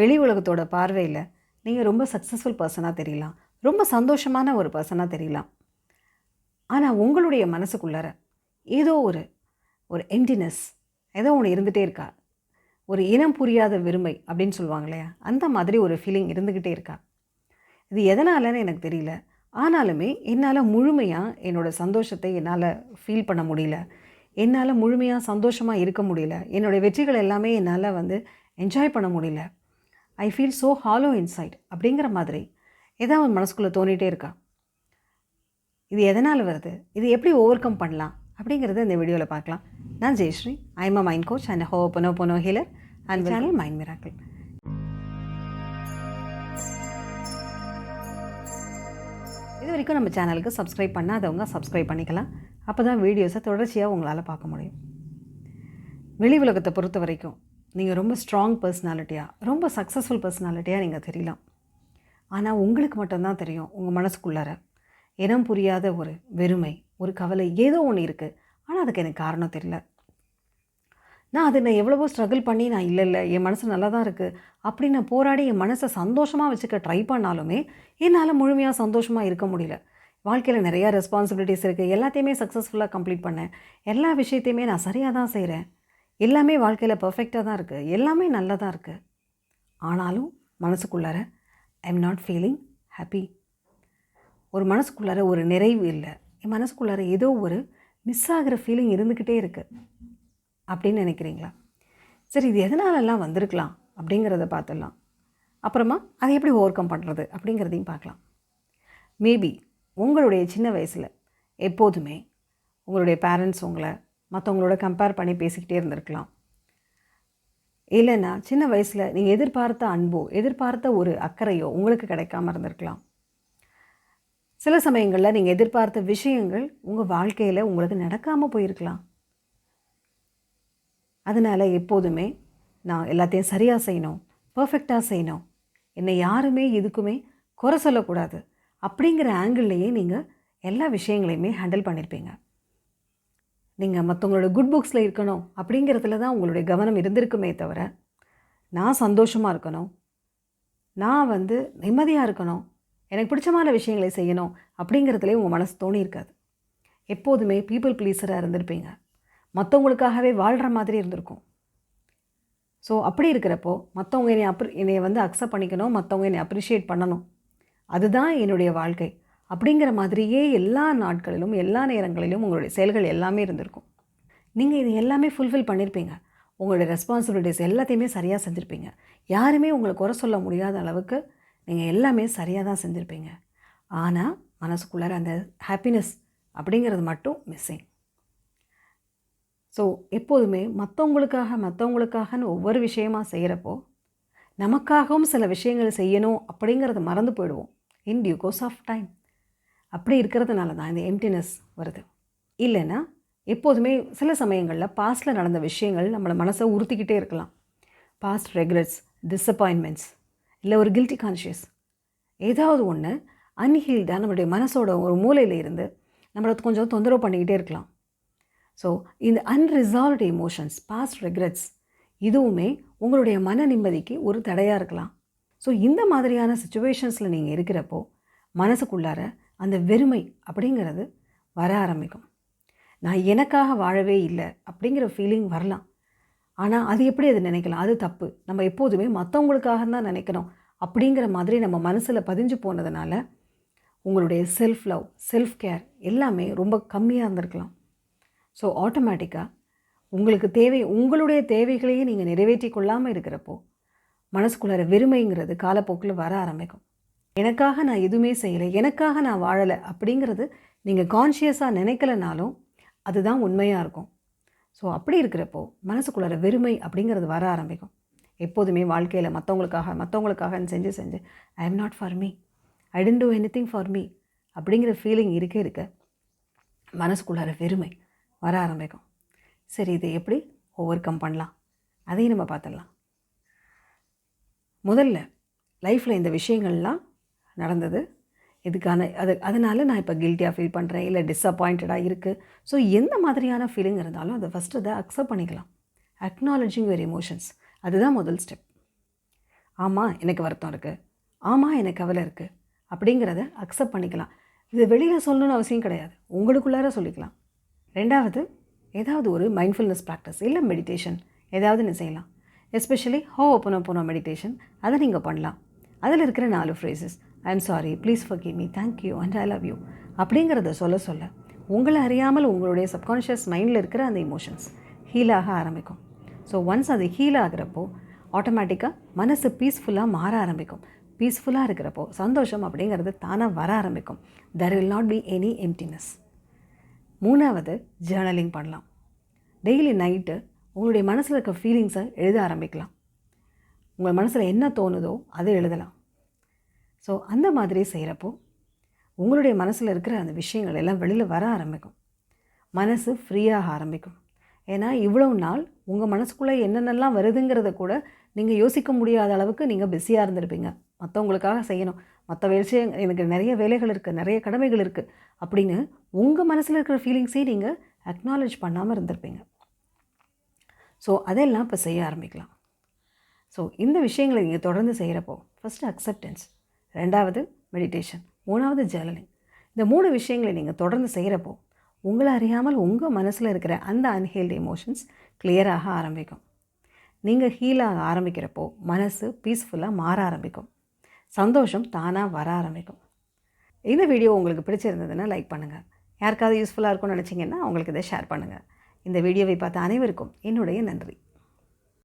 வெளி உலகத்தோட பார்வையில் நீங்கள் ரொம்ப சக்ஸஸ்ஃபுல் பர்சனாக தெரியலாம், ரொம்ப சந்தோஷமான ஒரு பர்சனாக தெரியலாம். ஆனால் உங்களுடைய மனசுக்குள்ளார ஏதோ ஒரு ஒரு எம்டினஸ், ஏதோ ஒன்று இருந்துகிட்டே இருக்கா. ஒரு இனம் புரியாத வெறுமை அப்படின்னு சொல்லுவாங்க இல்லையா, அந்த மாதிரி ஒரு ஃபீலிங் இருந்துக்கிட்டே இருக்கா. இது எதனாலன்னு எனக்கு தெரியல. ஆனாலுமே என்னால் முழுமையாக என்னோடய சந்தோஷத்தை என்னால் ஃபீல் பண்ண முடியல. என்னால் முழுமையாக சந்தோஷமாக இருக்க முடியல. என்னுடைய வெற்றிகள் எல்லாமே என்னால் என்ஜாய் பண்ண முடியல. I feel so hollow inside அப்படிங்கிற மாதிரி ஏதாவது மனசுக்குள்ளே தோணிகிட்டே இருக்கா. இது எதனால் வருது, இது எப்படி ஓவர் கம் பண்ணலாம் அப்படிங்கிறத இந்த வீடியோவில் பார்க்கலாம். நான் Jayashree, I am a mind coach and ho'oponopono healer and channel Mind Miracle. இது வரைக்கும் நம்ம சேனலுக்கு சப்ஸ்கிரைப் பண்ணாதவங்க சப்ஸ்கிரைப் பண்ணிக்கலாம். அப்போ தான் வீடியோஸை தொடர்ச்சியாக உங்களால் பார்க்க முடியும். வெளி உலகத்தை பொறுத்த வரைக்கும் நீங்கள் ரொம்ப ஸ்ட்ராங் பர்சனாலிட்டியாக, ரொம்ப சக்ஸஸ்ஃபுல் பர்சனாலிட்டியாக நீங்கள் தெரியலாம். ஆனால் உங்களுக்கு மட்டும்தான் தெரியும் உங்கள் மனசுக்குள்ளார இனம் புரியாத ஒரு வெறுமை, ஒரு கவலை, ஏதோ ஒன்று இருக்குது. ஆனால் அதுக்கு எனக்கு காரணம் தெரியல. நான் எவ்வளவோ ஸ்ட்ரகிள் பண்ணி நான் இல்லை என் மனசு நல்லா தான் இருக்குது அப்படி நான் போராடி என் மனசை சந்தோஷமாக வச்சுக்க ட்ரை பண்ணாலுமே என்னால் முழுமையாக சந்தோஷமாக இருக்க முடியல. வாழ்க்கையில் நிறையா ரெஸ்பான்சிபிலிட்டிஸ் இருக்குது. எல்லாத்தையுமே சக்ஸஸ்ஃபுல்லாக கம்ப்ளீட் பண்ணேன். எல்லா விஷயத்தையுமே நான் சரியாக தான் செய்கிறேன். எல்லாமே வாழ்க்கையில் பர்ஃபெக்டாக தான் இருக்குது. எல்லாமே நல்லா தான் இருக்குது. ஆனாலும் மனசுக்குள்ளார I am not feeling happy. ஒரு மனசுக்குள்ளார ஒரு நிறைவு இல்லை. என் மனசுக்குள்ளார ஏதோ ஒரு மிஸ் ஆகிற ஃபீலிங் இருந்துக்கிட்டே இருக்குது அப்படின்னு நினைக்கிறீங்களா? சரி, இது எதனாலெல்லாம் வந்திருக்கலாம் அப்படிங்கிறத பார்த்துடலாம். அப்புறமா அதை எப்படி ஓவர் கம் பண்ணுறது அப்படிங்கிறதையும் பார்க்கலாம். மேபி உங்களுடைய சின்ன வயசில் எப்போதுமே உங்களுடைய பேரண்ட்ஸ் உங்களை மற்றவங்களோட கம்பேர் பண்ணி பேசிக்கிட்டே இருந்திருக்கலாம். இல்லைன்னா சின்ன வயசில் நீங்கள் எதிர்பார்த்த அன்போ, எதிர்பார்த்த ஒரு அக்கறையோ உங்களுக்கு கிடைக்காம இருந்திருக்கலாம். சில சமயங்களில் நீங்கள் எதிர்பார்த்த விஷயங்கள் உங்கள் வாழ்க்கையில் உங்களுக்கு நடக்காமல் போயிருக்கலாம். அதனால் எப்போதுமே நான் எல்லாத்தையும் சரியாக செய்யணும், பர்ஃபெக்டாக செய்யணும், என்னை யாருமே எதுக்குமே குறை சொல்லக்கூடாது அப்படிங்கிற ஆங்கிள்லேயே நீங்கள் எல்லா விஷயங்களையுமே ஹேண்டில் பண்ணியிருப்பீங்க. நீங்கள் மற்றவங்களோட குட் புக்ஸில் இருக்கணும் அப்படிங்கிறதுல தான் உங்களுடைய கவனம் இருந்திருக்குமே தவிர, நான் சந்தோஷமாக இருக்கணும், நான் நிம்மதியாக இருக்கணும், எனக்கு பிடிச்சமான விஷயங்களை செய்யணும் அப்படிங்கிறதுலேயே உங்கள் மனசு தோணியிருக்காது. எப்போதுமே பீப்புள் ப்ளீஸராக இருந்திருப்பீங்க. மற்றவங்களுக்காகவே வாழ்கிற மாதிரி இருந்திருக்கும். ஸோ அப்படி இருக்கிறப்போ மற்றவங்க என்னை அக்செப்ட் பண்ணிக்கணும், மற்றவங்க என்னை அப்ரிஷியேட் பண்ணணும், அதுதான் என்னுடைய வாழ்க்கை அப்படிங்கிற மாதிரியே எல்லா நாட்களிலும் எல்லா நேரங்களிலும் உங்களுடைய செயல்கள் எல்லாமே இருந்திருக்கும். நீங்கள் இது எல்லாமே ஃபுல்ஃபில் பண்ணியிருப்பீங்க. உங்களுடைய ரெஸ்பான்சிபிலிட்டிஸ் எல்லாத்தையுமே சரியாக செஞ்சுருப்பீங்க. யாருமே உங்களை குறை சொல்ல முடியாத அளவுக்கு நீங்கள் எல்லாமே சரியாக தான் செஞ்சுருப்பீங்க. ஆனால் மனசுக்குள்ளார அந்த ஹாப்பினஸ் அப்படிங்கிறது மட்டும் மிஸ்ஸிங். ஸோ எப்போதுமே மற்றவங்களுக்காகன்னு ஒவ்வொரு விஷயமாக செய்கிறப்போ நமக்காகவும் சில விஷயங்கள் செய்யணும் அப்படிங்கிறத மறந்து போயிடுவோம் in due course of time. அப்படி இருக்கிறதுனால தான் இந்த எம்டினஸ் வருது. இல்லைன்னா எப்போதுமே சில சமயங்களில் பாஸ்ட்டில் நடந்த விஷயங்கள் நம்மளை மனசை உறுத்திக்கிட்டே இருக்கலாம். பாஸ்ட் ரெக்ரெட்ஸ், டிஸப்பாயின்மெண்ட்ஸ், இல்லை ஒரு கில்ட்டி கான்ஷியஸ், ஏதாவது ஒன்று அன்ஹீல்டாக நம்மளுடைய மனசோட ஒரு மூலையில் இருந்து நம்மளை கொஞ்சம் தொந்தரவு பண்ணிக்கிட்டே இருக்கலாம். ஸோ இந்த அன்ரிசால்வ்டு எமோஷன்ஸ், பாஸ்ட் ரெக்ரெட்ஸ், இதுவுமே உங்களுடைய மன நிம்மதிக்கு ஒரு தடையாக இருக்கலாம். ஸோ இந்த மாதிரியான சுச்சுவேஷன்ஸில் நீங்கள் இருக்கிறப்போ மனசுக்குள்ளார அந்த வெறுமை அப்படிங்கிறது வர ஆரம்பிக்கும். நான் எனக்காக வாழவே இல்லை அப்படிங்கிற ஃபீலிங் வரலாம். ஆனால் அது எப்படி அது நினைக்கலாம்? அது தப்பு. நம்ம எப்போதுமே மற்றவங்களுக்காக தான் நினைக்கணும் அப்படிங்கிற மாதிரி நம்ம மனசில் பதிஞ்சு போனதுனால உங்களுடைய செல்ஃப் லவ், செல்ஃப் கேர் எல்லாமே ரொம்ப கம்மியாக இருந்திருக்கலாம். ஸோ ஆட்டோமேட்டிக்காக உங்களுடைய தேவைகளையே நீங்கள் நிறைவேற்றி கொள்ளாமல் இருக்கிறப்போ மனசுக்குள்ளார வெறுமைங்கிறது காலப்போக்கில் வர ஆரம்பிக்கும். எனக்காக நான் எதுவுமே செய்யலை, எனக்காக நான் வாழலை அப்படிங்கிறது நீங்கள் கான்ஷியஸாக நினைக்கலனாலும் அதுதான் உண்மையாக இருக்கும். ஸோ அப்படி இருக்கிறப்போ மனசுக்குள்ளார வெறுமை அப்படிங்கிறது வர ஆரம்பிக்கும். எப்போதுமே வாழ்க்கையில் மற்றவங்களுக்காக செஞ்சு I am not for me, I don't do anything for me அப்படிங்கிற ஃபீலிங் இருக்க மனசுக்குள்ளார வெறுமை வர ஆரம்பிக்கும். சரி, இதை எப்படி ஓவர் கம் பண்ணலாம் அதையும் நம்ம பார்த்துடலாம். முதல்ல லைஃப்பில் இந்த விஷயங்கள்லாம் நடந்தது, அதனால் நான் இப்போ கில்ட்டியாக ஃபீல் பண்ணுறேன், இல்லை டிஸப்பாயிண்டடாக இருக்குது. ஸோ எந்த மாதிரியான ஃபீலிங் இருந்தாலும் அதை அக்செப்ட் பண்ணிக்கலாம். அக்னாலஜிங் யுவர் எமோஷன்ஸ், அதுதான் முதல் ஸ்டெப். ஆமாம் எனக்கு வருத்தம் இருக்குது, ஆமாம் எனக்கு கவலை இருக்குது அப்படிங்கிறத அக்செப்ட் பண்ணிக்கலாம். இது வெளியில் சொல்லணும்னு அவசியம் கிடையாது, உங்களுக்குள்ளார சொல்லிக்கலாம். ரெண்டாவது, ஏதாவது ஒரு மைண்ட்ஃபுல்னஸ் ப்ராக்டிஸ் இல்லை மெடிடேஷன் ஏதாவது நீ செய்யலாம். எஸ்பெஷலி ஹோபோனோபோனோ மெடிடேஷன் அதை நீங்கள் பண்ணலாம். அதில் இருக்கிற 4 phrases, I am sorry, please forgive me, thank you and I love you அப்படிங்கிறத சொல்ல சொல்ல உங்களை அறியாமல் உங்களுடைய சப்கான்ஷியஸ் மைண்டில் இருக்கிற அந்த இமோஷன்ஸ் ஹீலாக ஆரம்பிக்கும். ஸோ ஒன்ஸ் அது ஹீல் ஆகிறப்போ ஆட்டோமேட்டிக்காக மனசு பீஸ்ஃபுல்லாக மாற ஆரம்பிக்கும். பீஸ்ஃபுல்லாக இருக்கிறப்போ சந்தோஷம் அப்படிங்கிறது தானாக வர ஆரம்பிக்கும். There will not be any emptiness. மூணாவது, ஜேர்னலிங் பண்ணலாம். டெய்லி நைட்டு உங்களுடைய மனசில் இருக்க ஃபீலிங்ஸை எழுத ஆரம்பிக்கலாம். உங்கள் மனசில் என்ன தோணுதோ அதை எழுதலாம். ஸோ அந்த மாதிரி செய்கிறப்போ உங்களுடைய மனசில் இருக்கிற அந்த விஷயங்கள் எல்லாம் வெளியில் வர ஆரம்பிக்கும். மனசு ஃப்ரீயாக ஆரம்பிக்கும். ஏன்னா இவ்வளவு நாள் உங்கள் மனசுக்குள்ளே என்னென்னலாம் வருதுங்கிறத கூட நீங்கள் யோசிக்க முடியாத அளவுக்கு நீங்கள் பிஸியாக இருந்திருப்பீங்க. மற்றவங்களுக்காக செய்யணும், மற்ற விஷயம், எனக்கு நிறைய வேலைகள் இருக்குது, நிறைய கடமைகள் இருக்குது அப்படின்னு உங்கள் மனசில் இருக்கிற ஃபீலிங்ஸையும் நீங்கள் அக்னாலேஜ் பண்ணாமல் இருந்திருப்பீங்க. ஸோ அதெல்லாம் இப்போ செய்ய ஆரம்பிக்கலாம். ஸோ இந்த விஷயங்களை நீங்கள் தொடர்ந்து செய்கிறப்போ ஃபஸ்ட்டு அக்செப்டன்ஸ், ரெண்டாவது மெடிடேஷன், மூணாவது ஜேர்னலிங். இந்த 3 விஷயங்களை நீங்கள் தொடர்ந்து செய்கிறப்போ உங்களை அறியாமல் உங்கள் மனசில் இருக்கிற அந்த அன்ஹீல்டு எமோஷன்ஸ் கிளியராக ஆரம்பிக்கும். நீங்கள் ஹீலாக ஆரம்பிக்கிறப்போ மனசு பீஸ்ஃபுல்லாக மாற ஆரம்பிக்கும். சந்தோஷம் தானாக வர ஆரம்பிக்கும். இந்த வீடியோ உங்களுக்கு பிடிச்சிருந்ததுன்னா லைக் பண்ணுங்கள். யாருக்காவது யூஸ்ஃபுல்லாக இருக்கும்னு நினச்சிங்கன்னா அவங்களுக்கு இதை ஷேர் பண்ணுங்கள். இந்த வீடியோவை பார்த்த அனைவருக்கும் என்னுடைய நன்றி.